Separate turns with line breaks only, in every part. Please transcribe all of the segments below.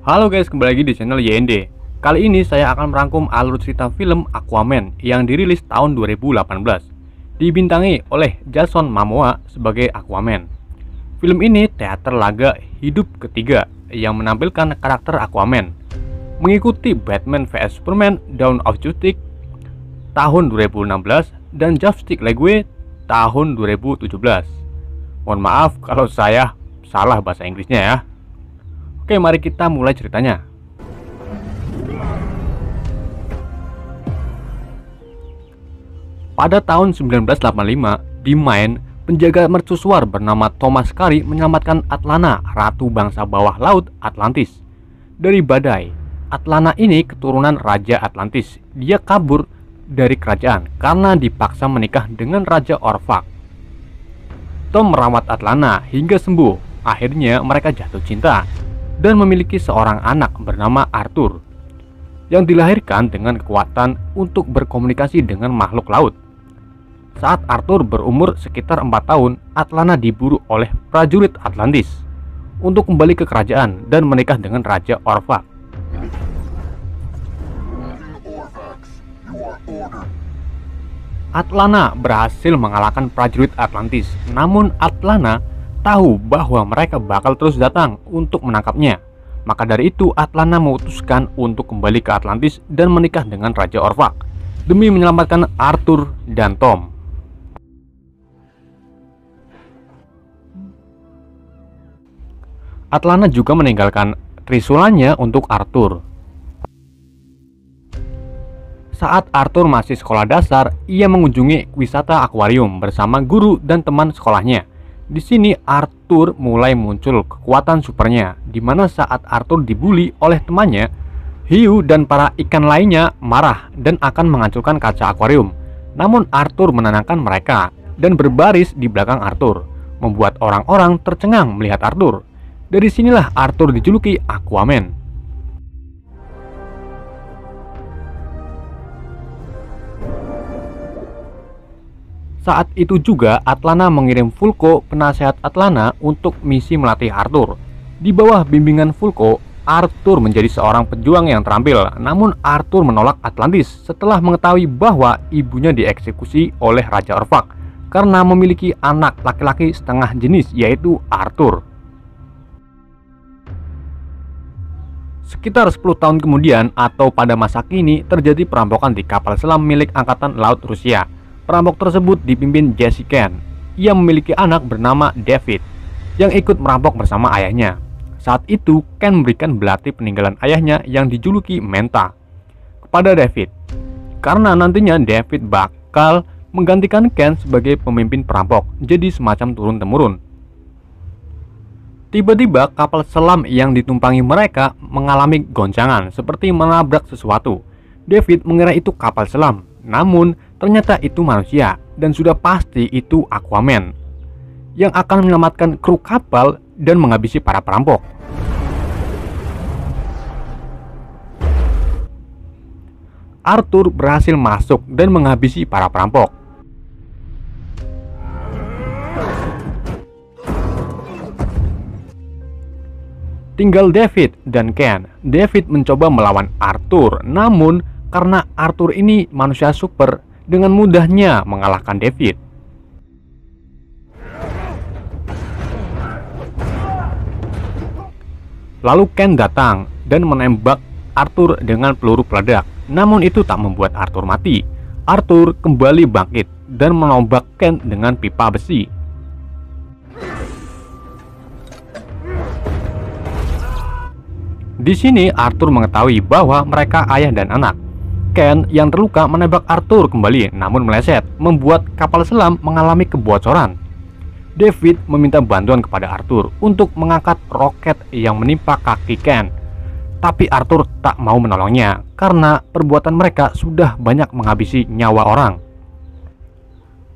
Halo guys, kembali lagi di channel YND. Kali ini saya akan merangkum alur cerita film Aquaman yang dirilis tahun 2018, dibintangi oleh Jason Momoa sebagai Aquaman. Film ini teater laga hidup ketiga yang menampilkan karakter Aquaman, mengikuti Batman vs Superman Dawn of Justice tahun 2016 dan Justice League tahun 2017. Mohon maaf kalau saya salah bahasa Inggrisnya ya. Oke, mari kita mulai ceritanya. Pada tahun 1985, di Maine, penjaga mercusuar bernama Thomas Carey menyelamatkan Atlana, ratu bangsa bawah laut Atlantis, dari badai. Atlana ini keturunan Raja Atlantis. Dia kabur dari kerajaan karena dipaksa menikah dengan Raja Orphan. Tom merawat Atlana hingga sembuh. Akhirnya mereka jatuh cinta dan memiliki seorang anak bernama Arthur yang dilahirkan dengan kekuatan untuk berkomunikasi dengan makhluk laut. Saat Arthur berumur sekitar 4 tahun, Atlana diburu oleh prajurit Atlantis untuk kembali ke kerajaan dan menikah dengan Raja Orphan. Atlana berhasil mengalahkan prajurit Atlantis, namun Atlana tahu bahwa mereka bakal terus datang untuk menangkapnya. Maka dari itu Atlana memutuskan untuk kembali ke Atlantis dan menikah dengan Raja Orphan demi menyelamatkan Arthur dan Tom. Atlana juga meninggalkan trisulannya untuk Arthur. Saat Arthur masih sekolah dasar, ia mengunjungi wisata akuarium bersama guru dan teman sekolahnya. Di sini Arthur mulai muncul kekuatan supernya, di mana saat Arthur dibully oleh temannya, hiu dan para ikan lainnya marah dan akan menghancurkan kaca akuarium. Namun Arthur menenangkan mereka dan berbaris di belakang Arthur, membuat orang-orang tercengang melihat Arthur. Dari sinilah Arthur dijuluki Aquaman. Saat itu juga Atlana mengirim Vulko, penasehat Atlana, untuk misi melatih Arthur. Di bawah bimbingan Vulko, Arthur menjadi seorang pejuang yang terampil. Namun Arthur menolak Atlantis setelah mengetahui bahwa ibunya dieksekusi oleh Raja Orphan karena memiliki anak laki-laki setengah jenis, yaitu Arthur. Sekitar 10 tahun kemudian atau pada masa kini terjadi perampokan di kapal selam milik Angkatan Laut Rusia. Perampok tersebut dipimpin Jesse Ken. Ia memiliki anak bernama David yang ikut merampok bersama ayahnya. Saat itu Ken memberikan belati peninggalan ayahnya yang dijuluki Menta kepada David, karena nantinya David bakal menggantikan Ken sebagai pemimpin perampok, jadi semacam turun-temurun. Tiba-tiba kapal selam yang ditumpangi mereka mengalami goncangan seperti menabrak sesuatu. David mengira itu kapal selam, namun ternyata itu manusia, dan sudah pasti itu Aquaman yang akan menyelamatkan kru kapal dan menghabisi para perampok. Arthur berhasil masuk dan menghabisi para perampok. Tinggal David dan Ken. David mencoba melawan Arthur, namun karena Arthur ini manusia super, dengan mudahnya mengalahkan David. Lalu Ken datang dan menembak Arthur dengan peluru peledak. Namun itu tak membuat Arthur mati. Arthur kembali bangkit dan menombak Ken dengan pipa besi. Di sini Arthur mengetahui bahwa mereka ayah dan anak. Ken yang terluka menembak Arthur kembali, namun meleset, membuat kapal selam mengalami kebocoran. David meminta bantuan kepada Arthur untuk mengangkat roket yang menimpa kaki Ken. Tapi Arthur tak mau menolongnya karena perbuatan mereka sudah banyak menghabisi nyawa orang.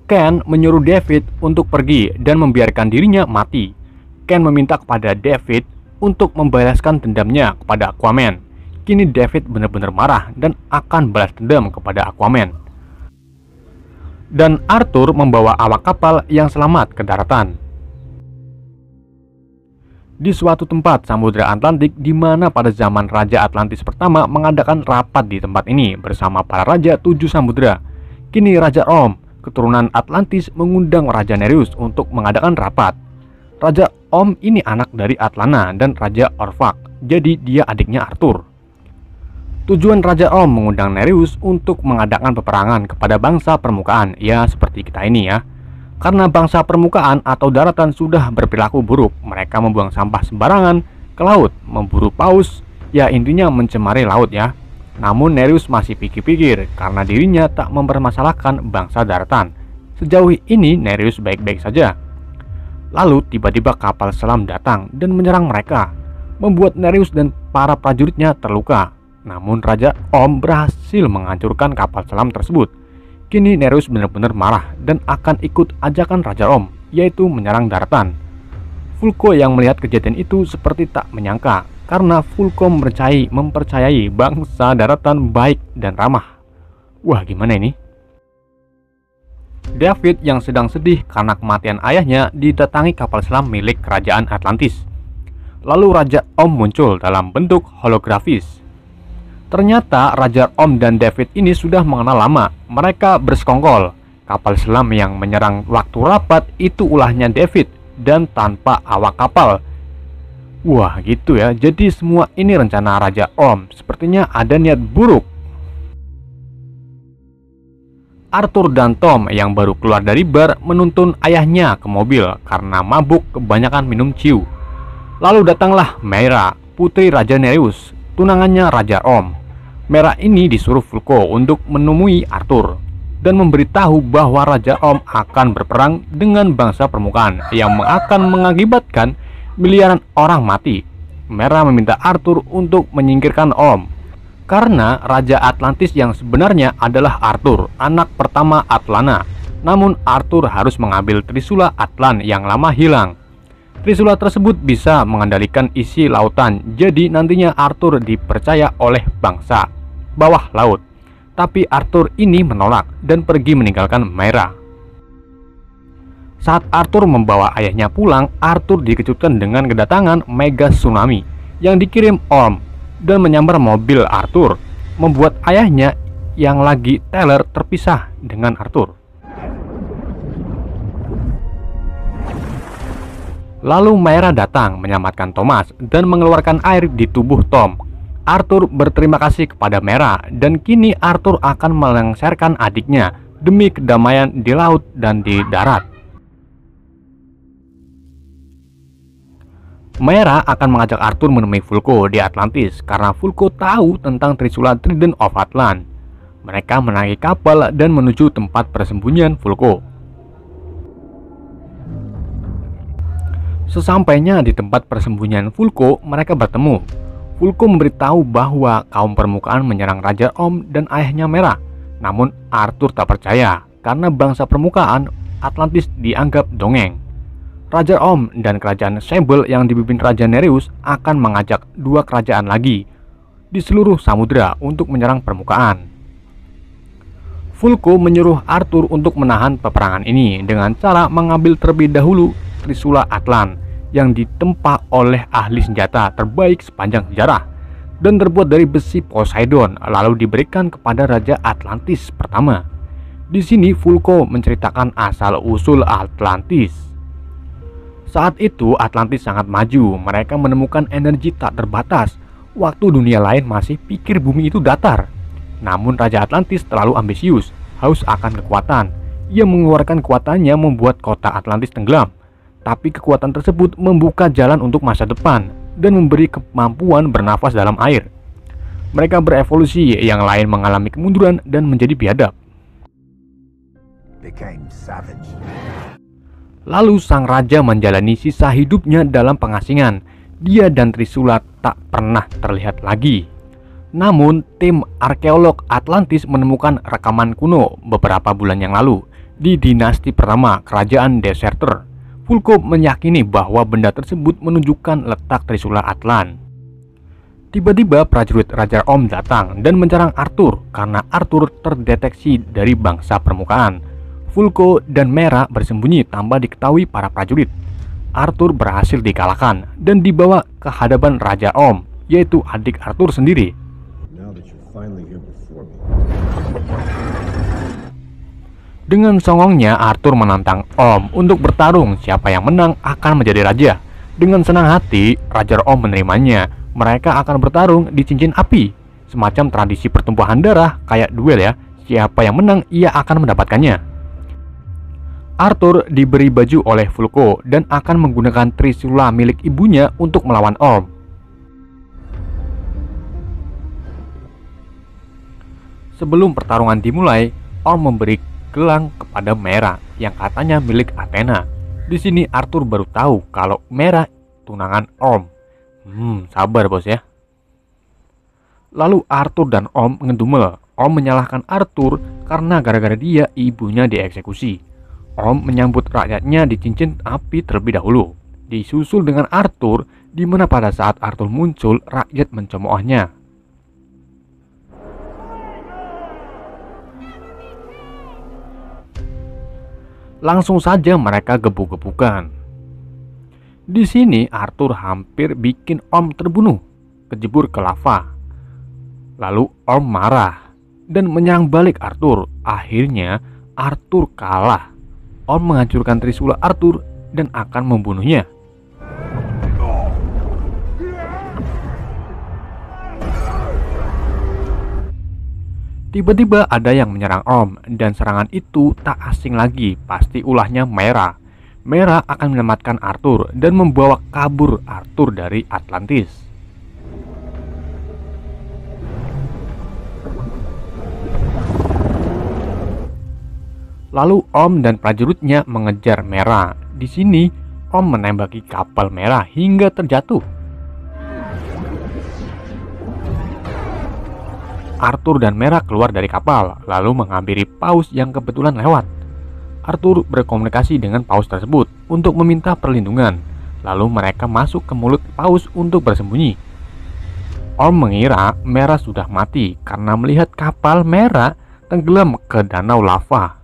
Ken menyuruh David untuk pergi dan membiarkan dirinya mati. Ken meminta kepada David untuk membalaskan dendamnya kepada Aquaman. Kini David benar-benar marah dan akan balas dendam kepada Aquaman. Dan Arthur membawa awak kapal yang selamat ke daratan. di suatu tempat Samudra Atlantik di mana pada zaman Raja Atlantis pertama mengadakan rapat di tempat ini bersama para raja 7 samudra. Kini Raja Om, keturunan Atlantis, mengundang Raja Nereus untuk mengadakan rapat. Raja Om ini anak dari Atlana dan Raja Orvak, jadi dia adiknya Arthur. Tujuan Raja Om mengundang Nereus untuk mengadakan peperangan kepada bangsa permukaan, ya seperti kita ini ya. Karena bangsa permukaan atau daratan sudah berperilaku buruk, mereka membuang sampah sembarangan ke laut, memburu paus, ya intinya mencemari laut ya. Namun Nereus masih pikir-pikir karena dirinya tak mempermasalahkan bangsa daratan. Sejauh ini Nereus baik-baik saja. Lalu tiba-tiba kapal selam datang dan menyerang mereka, membuat Nereus dan para prajuritnya terluka. Namun Raja Om berhasil menghancurkan kapal selam tersebut. Kini Nereus benar-benar marah dan akan ikut ajakan Raja Om, yaitu menyerang daratan. Vulko yang melihat kejadian itu seperti tak menyangka, karena Vulko mempercayai bangsa daratan baik dan ramah. Wah, gimana ini? David yang sedang sedih karena kematian ayahnya didatangi kapal selam milik kerajaan Atlantis. Lalu Raja Om muncul dalam bentuk holografis. Ternyata Raja Om dan David ini sudah mengenal lama. Mereka bersekongkol. Kapal selam yang menyerang waktu rapat itu ulahnya David dan tanpa awak kapal. Wah, gitu ya. Jadi semua ini rencana Raja Om. Sepertinya ada niat buruk. Arthur dan Tom yang baru keluar dari bar menuntun ayahnya ke mobil karena mabuk kebanyakan minum ciu. Lalu datanglah Meira, putri Raja Nereus, tunangannya Raja Om. Meira ini disuruh Vulko untuk menemui Arthur dan memberitahu bahwa Raja Om akan berperang dengan bangsa permukaan yang akan mengakibatkan miliaran orang mati. Meira meminta Arthur untuk menyingkirkan Om karena Raja Atlantis yang sebenarnya adalah Arthur, anak pertama Atlana. Namun Arthur harus mengambil Trisula Atlan yang lama hilang. Trisula tersebut bisa mengendalikan isi lautan, jadi nantinya Arthur dipercaya oleh bangsa bawah laut. Tapi Arthur ini menolak dan pergi meninggalkan Meira. Saat Arthur membawa ayahnya pulang, Arthur dikejutkan dengan kedatangan mega tsunami yang dikirim Om dan menyambar mobil Arthur, membuat ayahnya yang lagi teler terpisah dengan Arthur. Lalu Meira datang menyelamatkan Thomas dan mengeluarkan air di tubuh Tom. Arthur berterima kasih kepada Meira dan kini Arthur akan melengsarkan adiknya demi kedamaian di laut dan di darat. Meira akan mengajak Arthur menemui Vulko di Atlantis karena Vulko tahu tentang Trisula Trident of Atlan. Mereka menaiki kapal dan menuju tempat persembunyian Vulko. Sesampainya di tempat persembunyian Vulko, mereka bertemu. Vulko memberitahu bahwa kaum permukaan menyerang Raja Om dan ayahnya Meira. Namun Arthur tak percaya karena bangsa permukaan Atlantis dianggap dongeng. Raja Om dan kerajaan Sebel yang dipimpin Raja Nereus akan mengajak dua kerajaan lagi di seluruh samudra untuk menyerang permukaan. Vulko menyuruh Arthur untuk menahan peperangan ini dengan cara mengambil terlebih dahulu Trisula Atlan yang ditempa oleh ahli senjata terbaik sepanjang sejarah dan terbuat dari besi Poseidon, lalu diberikan kepada Raja Atlantis pertama. Di sini Vulko menceritakan asal-usul Atlantis. Saat itu Atlantis sangat maju, mereka menemukan energi tak terbatas, waktu dunia lain masih pikir bumi itu datar. Namun Raja Atlantis terlalu ambisius, haus akan kekuatan. Ia mengeluarkan kekuatannya membuat kota Atlantis tenggelam. Tapi kekuatan tersebut membuka jalan untuk masa depan dan memberi kemampuan bernafas dalam air. Mereka berevolusi, yang lain mengalami kemunduran dan menjadi biadab. Lalu sang raja menjalani sisa hidupnya dalam pengasingan. Dia dan Trisula tak pernah terlihat lagi. Namun tim arkeolog Atlantis menemukan rekaman kuno beberapa bulan yang lalu di dinasti pertama kerajaan Deserter. Vulko meyakini bahwa benda tersebut menunjukkan letak Trisula Atlan. Tiba-tiba prajurit Raja Om datang dan menyerang Arthur karena Arthur terdeteksi dari bangsa permukaan. Vulko dan Meira bersembunyi tanpa diketahui para prajurit. Arthur berhasil dikalahkan dan dibawa ke hadapan Raja Orm, yaitu adik Arthur sendiri. Dengan songongnya, Arthur menantang Orm untuk bertarung. Siapa yang menang akan menjadi raja. Dengan senang hati, Raja Orm menerimanya. Mereka akan bertarung di cincin api, semacam tradisi pertumpahan darah, kayak duel ya. Siapa yang menang, ia akan mendapatkannya. Arthur diberi baju oleh Vulko dan akan menggunakan trisula milik ibunya untuk melawan Orm. Sebelum pertarungan dimulai, Orm memberi gelang kepada Mera yang katanya milik Athena. Di sini Arthur baru tahu kalau Mera tunangan Orm. Sabar bos ya. Lalu Arthur dan Orm ngedumel. Orm menyalahkan Arthur karena gara-gara dia ibunya dieksekusi. Orm menyambut rakyatnya di cincin api terlebih dahulu, disusul dengan Arthur, di mana pada saat Arthur muncul, rakyat mencemoohnya. Langsung saja mereka gebuk-gebukan. Di sini Arthur hampir bikin Orm terbunuh, kejebur ke lava. Lalu Orm marah dan menyerang balik Arthur. Akhirnya Arthur kalah. Orm menghancurkan trisula Arthur dan akan membunuhnya. Tiba-tiba ada yang menyerang Orm, dan serangan itu tak asing lagi, pasti ulahnya Mera. Mera akan menyelamatkan Arthur dan membawa kabur Arthur dari Atlantis. Lalu Orm dan prajuritnya mengejar Mera. Di sini Orm menembaki kapal Mera hingga terjatuh. Arthur dan Mera keluar dari kapal, lalu menghampiri paus yang kebetulan lewat. Arthur berkomunikasi dengan paus tersebut untuk meminta perlindungan. Lalu mereka masuk ke mulut paus untuk bersembunyi. Orm mengira Mera sudah mati karena melihat kapal Mera tenggelam ke danau lava.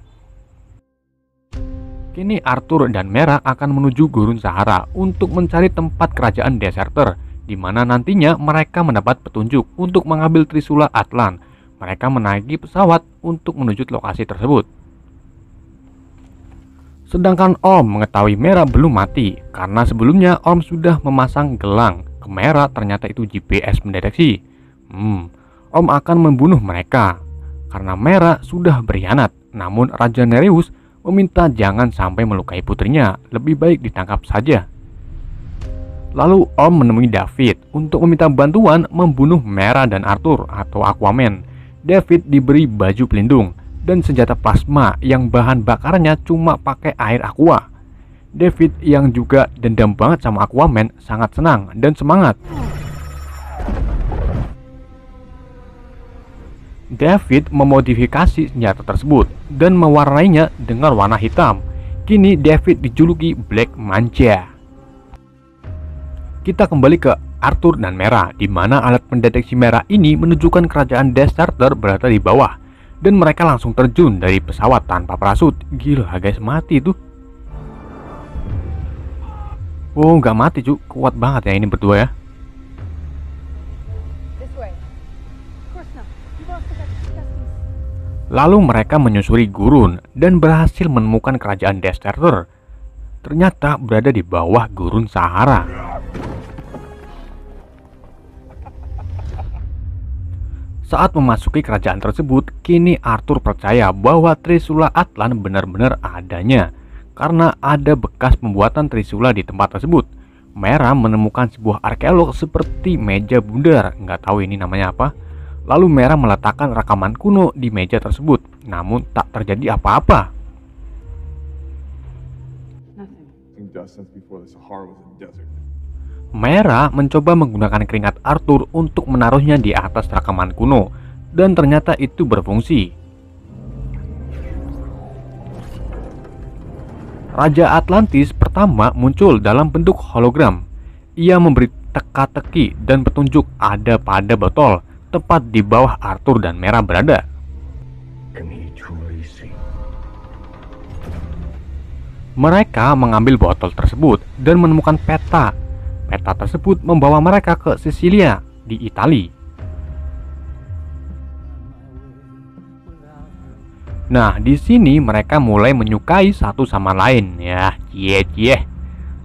Kini Arthur dan Mera akan menuju Gurun Sahara untuk mencari tempat kerajaan Deserter, di mana nantinya mereka mendapat petunjuk untuk mengambil trisula Atlan. Mereka menaiki pesawat untuk menuju lokasi tersebut. Sedangkan Orm mengetahui Mera belum mati karena sebelumnya Orm sudah memasang gelang ke Mera, ternyata itu GPS mendeteksi. Orm akan membunuh mereka karena Mera sudah berkhianat. Namun Raja Nereus meminta jangan sampai melukai putrinya, lebih baik ditangkap saja. Lalu Orm menemui David untuk meminta bantuan membunuh Mera dan Arthur atau Aquaman. David diberi baju pelindung dan senjata plasma yang bahan bakarnya cuma pakai air aqua. David yang juga dendam banget sama Aquaman sangat senang dan semangat. David memodifikasi senjata tersebut dan mewarnainya dengan warna hitam. Kini David dijuluki Black Manta. Kita kembali ke Arthur dan Mera, di mana alat pendeteksi Mera ini menunjukkan kerajaan Deserter berada di bawah, dan mereka langsung terjun dari pesawat tanpa parasut. Gila guys, mati tuh. Oh, nggak mati cuy, kuat banget ya ini berdua ya. Lalu mereka menyusuri gurun dan berhasil menemukan kerajaan Deserter. Ternyata berada di bawah Gurun Sahara. Saat memasuki kerajaan tersebut, kini Arthur percaya bahwa trisula Atlan benar-benar adanya karena ada bekas pembuatan trisula di tempat tersebut. Mera menemukan sebuah arkeolog seperti meja bundar, nggak tahu ini namanya apa. Lalu Mera meletakkan rekaman kuno di meja tersebut, namun tak terjadi apa-apa. Mera mencoba menggunakan keringat Arthur untuk menaruhnya di atas rekaman kuno, dan ternyata itu berfungsi. Raja Atlantis pertama muncul dalam bentuk hologram. Ia memberi teka-teki dan petunjuk ada pada botol tepat di bawah Arthur dan Mera berada. Mereka mengambil botol tersebut dan menemukan peta. Peta tersebut membawa mereka ke Sisilia di Italia. Nah, di sini mereka mulai menyukai satu sama lain. Ya, cie.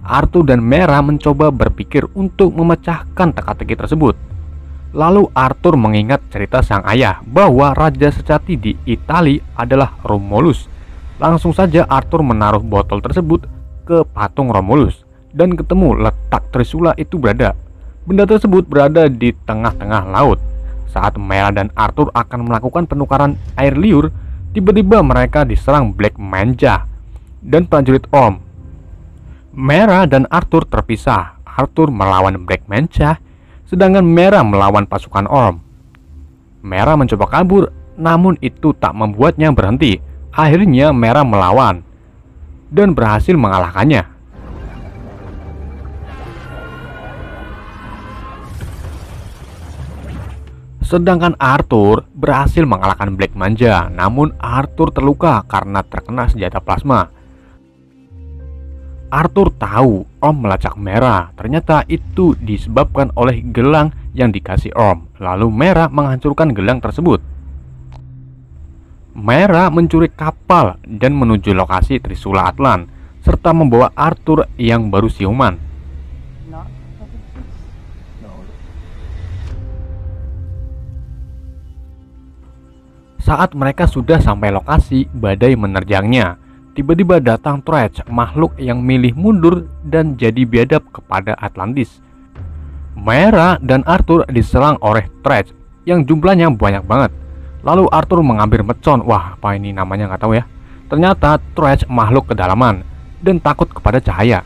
Arthur dan Mera mencoba berpikir untuk memecahkan teka-teki tersebut. Lalu Arthur mengingat cerita sang ayah bahwa raja sejati di Italia adalah Romulus. Langsung saja Arthur menaruh botol tersebut ke patung Romulus dan ketemu letak Trisula itu berada. Benda tersebut berada di tengah-tengah laut. Saat Mera dan Arthur akan melakukan penukaran air liur, tiba-tiba mereka diserang Black Manja dan prajurit Orm. Mera dan Arthur terpisah. Arthur melawan Black Manja, sedangkan Mera melawan pasukan Orm. Mera mencoba kabur, namun itu tak membuatnya berhenti. Akhirnya Mera melawan dan berhasil mengalahkannya. Sedangkan Arthur berhasil mengalahkan Black Manja, namun Arthur terluka karena terkena senjata plasma. Arthur tahu Orm melacak Mera, ternyata itu disebabkan oleh gelang yang dikasih Orm. Lalu Mera menghancurkan gelang tersebut. Mera mencuri kapal dan menuju lokasi Trisula Atlan, serta membawa Arthur yang baru siuman. Saat mereka sudah sampai lokasi, badai menerjangnya. Tiba-tiba datang Thrach, makhluk yang milih mundur dan jadi biadab kepada Atlantis. Mera dan Arthur diserang oleh Thrach yang jumlahnya banyak banget. Lalu Arthur mengambil mercon. Wah, apa ini namanya nggak tahu ya. Ternyata Thrach makhluk kedalaman dan takut kepada cahaya.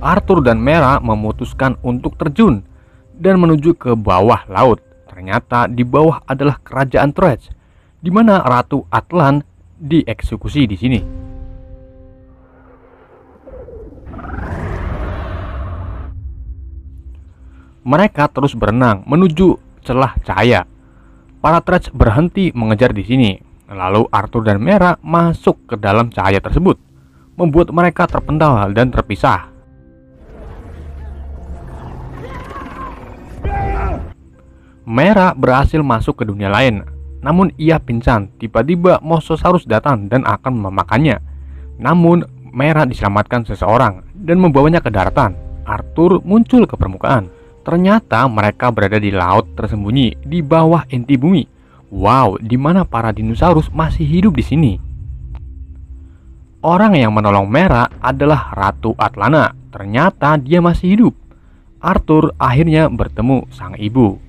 Arthur dan Mera memutuskan untuk terjun dan menuju ke bawah laut. Ternyata di bawah adalah kerajaan Thrach, di mana Ratu Atlan dieksekusi di sini. Mereka terus berenang menuju celah cahaya. Para Thrach berhenti mengejar di sini. Lalu Arthur dan Mera masuk ke dalam cahaya tersebut, membuat mereka terpental dan terpisah. Mera berhasil masuk ke dunia lain, namun ia pingsan. Tiba-tiba Mosasaurus datang dan akan memakannya. Namun Mera diselamatkan seseorang dan membawanya ke daratan. Arthur muncul ke permukaan. Ternyata mereka berada di laut tersembunyi di bawah inti bumi. Wow, di mana para dinosaurus masih hidup di sini. Orang yang menolong Mera adalah Ratu Atlana. Ternyata dia masih hidup. Arthur akhirnya bertemu sang ibu.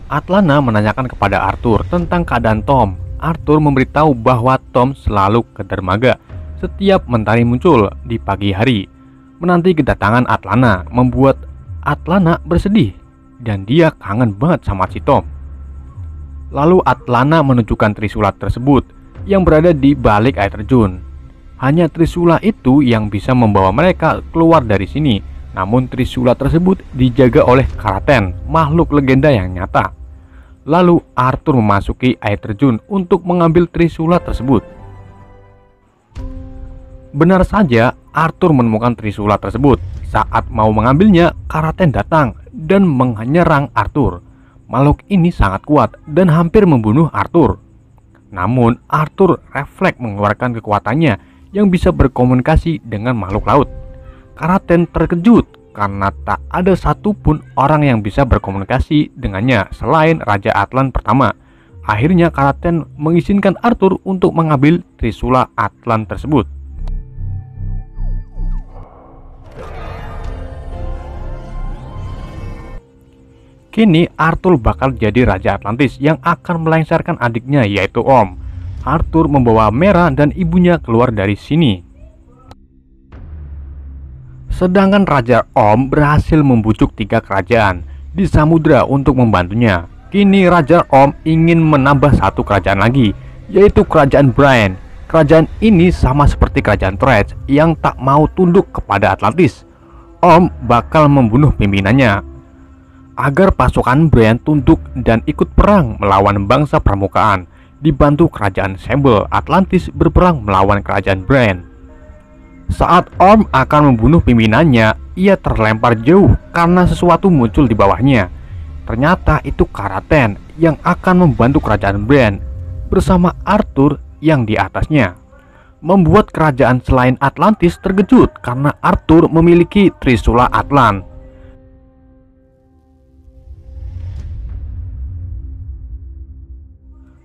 Atlana menanyakan kepada Arthur tentang keadaan Tom. Arthur memberitahu bahwa Tom selalu ke dermaga setiap mentari muncul di pagi hari. Menanti kedatangan Atlana membuat Atlana bersedih dan dia kangen banget sama si Tom. Lalu Atlana menunjukkan Trisula tersebut yang berada di balik air terjun. Hanya Trisula itu yang bisa membawa mereka keluar dari sini. Namun Trisula tersebut dijaga oleh Karaten, makhluk legenda yang nyata. Lalu Arthur memasuki air terjun untuk mengambil Trisula tersebut. Benar saja, Arthur menemukan Trisula tersebut. Saat mau mengambilnya, Karaten datang dan menyerang Arthur. Makhluk ini sangat kuat dan hampir membunuh Arthur. Namun Arthur refleks mengeluarkan kekuatannya yang bisa berkomunikasi dengan makhluk laut. Karaten terkejut karena tak ada satupun orang yang bisa berkomunikasi dengannya selain Raja Atlan pertama. Akhirnya Karaten mengizinkan Arthur untuk mengambil Trisula Atlan tersebut. Kini Arthur bakal jadi Raja Atlantis yang akan melengsarkan adiknya yaitu Orm. Arthur membawa Mera dan ibunya keluar dari sini. Sedangkan Raja Orm berhasil membujuk 3 kerajaan di samudra untuk membantunya. Kini Raja Orm ingin menambah 1 kerajaan lagi, yaitu Kerajaan Brian. Kerajaan ini sama seperti Kerajaan Thrach yang tak mau tunduk kepada Atlantis. Orm bakal membunuh pimpinannya agar pasukan Brian tunduk dan ikut perang melawan bangsa permukaan dibantu kerajaan Sable Atlantis berperang melawan kerajaan Bran. Saat Orm akan membunuh pimpinannya, ia terlempar jauh karena sesuatu muncul di bawahnya. Ternyata itu Karaten yang akan membantu kerajaan Bran bersama Arthur yang di atasnya, membuat kerajaan selain Atlantis terkejut karena Arthur memiliki Trisula Atlan.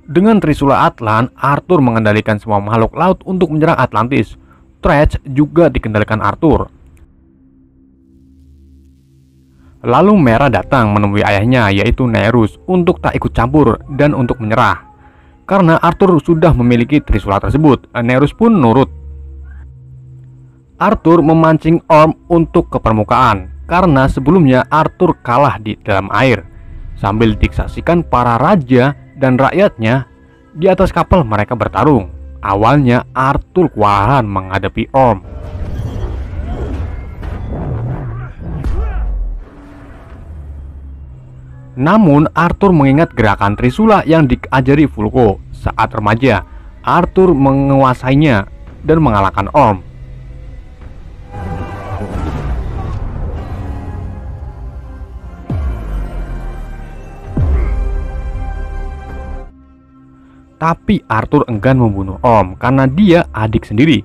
Dengan Trisula Atlan, Arthur mengendalikan semua makhluk laut untuk menyerang Atlantis. Thresh juga dikendalikan Arthur. Lalu Mera datang menemui ayahnya yaitu Nerus untuk tak ikut campur dan untuk menyerah. Karena Arthur sudah memiliki Trisula tersebut, Nerus pun nurut. Arthur memancing Orm untuk ke permukaan karena sebelumnya Arthur kalah di dalam air. Sambil disaksikan para raja dan rakyatnya di atas kapal mereka bertarung. Awalnya Arthur kewalahan menghadapi Orm. Namun Arthur mengingat gerakan Trisula yang diajari Vulko saat remaja. Arthur menguasainya dan mengalahkan Orm. Tapi Arthur enggan membunuh Orm karena dia adik sendiri.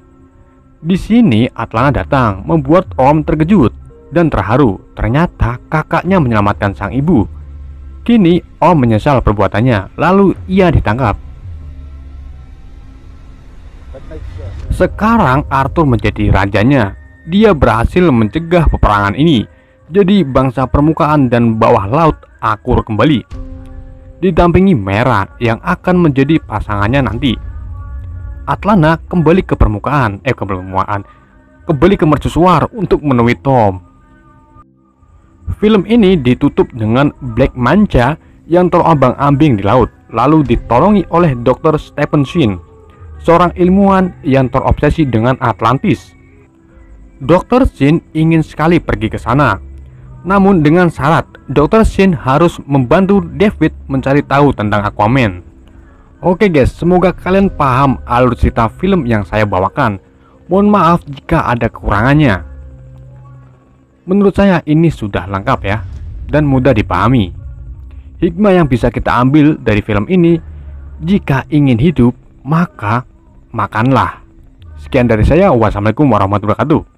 Di sini Atlana datang, membuat Orm terkejut dan terharu. Ternyata kakaknya menyelamatkan sang ibu. Kini Orm menyesal perbuatannya, lalu ia ditangkap. Sekarang Arthur menjadi rajanya. Dia berhasil mencegah peperangan ini. Jadi bangsa permukaan dan bawah laut akur kembali, didampingi Mera yang akan menjadi pasangannya nanti. Atlana kembali ke permukaan, kembali ke mercusuar untuk menemui Tom. Film ini ditutup dengan Black Manta yang terombang-ambing di laut, lalu ditolongi oleh Dr. Stephen Shin, seorang ilmuwan yang terobsesi dengan Atlantis. Dr. Shin ingin sekali pergi ke sana, namun dengan syarat Dr. Shin harus membantu David mencari tahu tentang Aquaman. Oke guys, semoga kalian paham alur cerita film yang saya bawakan. Mohon maaf jika ada kekurangannya. Menurut saya ini sudah lengkap ya, dan mudah dipahami. Hikmah yang bisa kita ambil dari film ini, jika ingin hidup, maka makanlah. Sekian dari saya, wassalamualaikum warahmatullahi wabarakatuh.